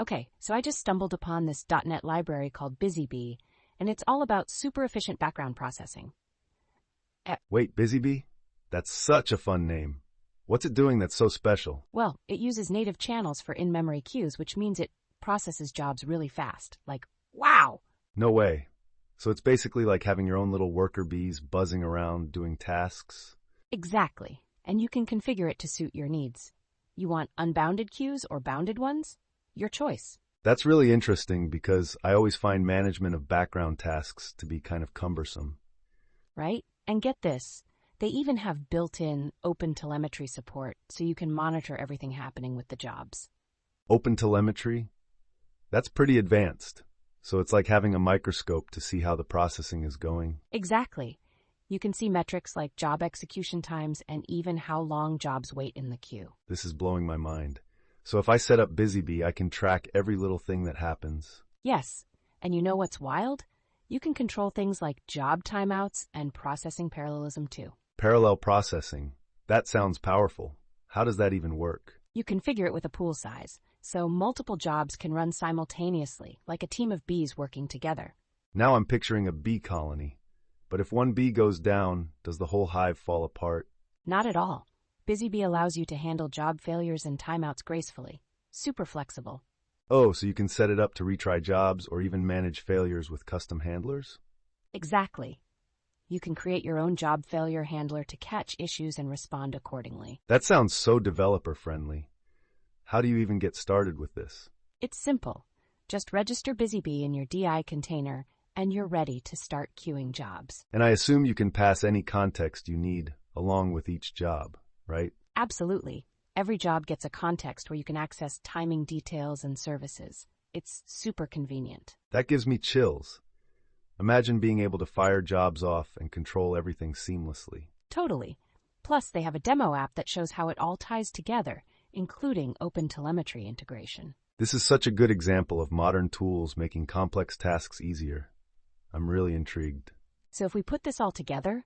Okay, so I just stumbled upon this .NET library called BusyBee, and it's all about super efficient background processing. Wait, BusyBee? That's such a fun name. What's it doing that's so special? Well, it uses native channels for in-memory queues, which means it processes jobs really fast. Like, wow! No way. So it's basically like having your own little worker bees buzzing around doing tasks? Exactly. And you can configure it to suit your needs. You want unbounded queues or bounded ones? Your choice. That's really interesting because I always find management of background tasks to be kind of cumbersome. Right? And get this, they even have built-in open telemetry support so you can monitor everything happening with the jobs. Open telemetry? That's pretty advanced. So it's like having a microscope to see how the processing is going. Exactly. You can see metrics like job execution times and even how long jobs wait in the queue. This is blowing my mind. So if I set up BusyBee, I can track every little thing that happens. Yes, and you know what's wild? You can control things like job timeouts and processing parallelism too. Parallel processing. That sounds powerful. How does that even work? You configure it with a pool size, so multiple jobs can run simultaneously, like a team of bees working together. Now I'm picturing a bee colony. But if one bee goes down, does the whole hive fall apart? Not at all. BusyBee allows you to handle job failures and timeouts gracefully. Super flexible. Oh, so you can set it up to retry jobs or even manage failures with custom handlers? Exactly. You can create your own job failure handler to catch issues and respond accordingly. That sounds so developer-friendly. How do you even get started with this? It's simple. Just register BusyBee in your DI container, and you're ready to start queuing jobs. And I assume you can pass any context you need along with each job, right? Absolutely. Every job gets a context where you can access timing details and services. It's super convenient. That gives me chills. Imagine being able to fire jobs off and control everything seamlessly. Totally. Plus, they have a demo app that shows how it all ties together, including open telemetry integration. This is such a good example of modern tools making complex tasks easier. I'm really intrigued. So if we put this all together,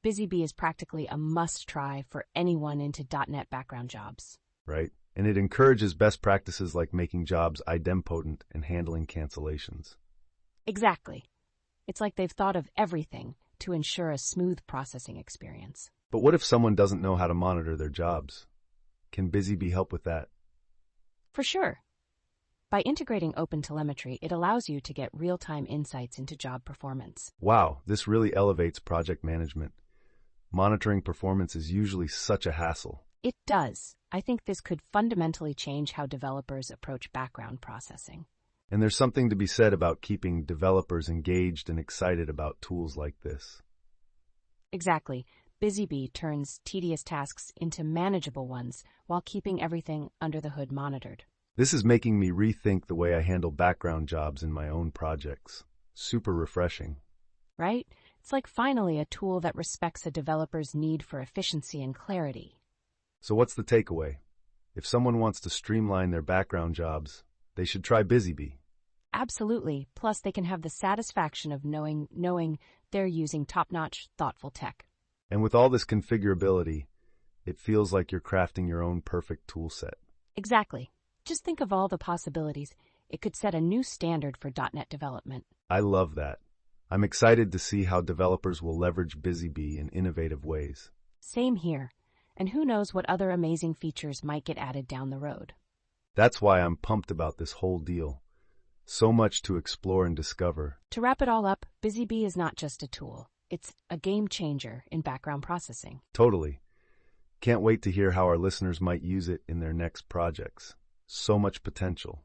BusyBee is practically a must-try for anyone into .NET background jobs. Right? And it encourages best practices like making jobs idempotent and handling cancellations. Exactly. It's like they've thought of everything to ensure a smooth processing experience. But what if someone doesn't know how to monitor their jobs? Can BusyBee help with that? For sure. By integrating open telemetry, it allows you to get real-time insights into job performance. Wow, this really elevates project management. Monitoring performance is usually such a hassle. It does. I think this could fundamentally change how developers approach background processing. And there's something to be said about keeping developers engaged and excited about tools like this. Exactly. BusyBee turns tedious tasks into manageable ones while keeping everything under the hood monitored. This is making me rethink the way I handle background jobs in my own projects. Super refreshing. Right? It's like finally a tool that respects a developer's need for efficiency and clarity. So what's the takeaway? If someone wants to streamline their background jobs, they should try BusyBee. Absolutely. Plus, they can have the satisfaction of knowing they're using top-notch, thoughtful tech. And with all this configurability, it feels like you're crafting your own perfect tool set. Exactly. Just think of all the possibilities. It could set a new standard for .NET development. I love that. I'm excited to see how developers will leverage BusyBee in innovative ways. Same here. And who knows what other amazing features might get added down the road. That's why I'm pumped about this whole deal. So much to explore and discover. To wrap it all up, BusyBee is not just a tool. It's a game changer in background processing. Totally. Can't wait to hear how our listeners might use it in their next projects. So much potential.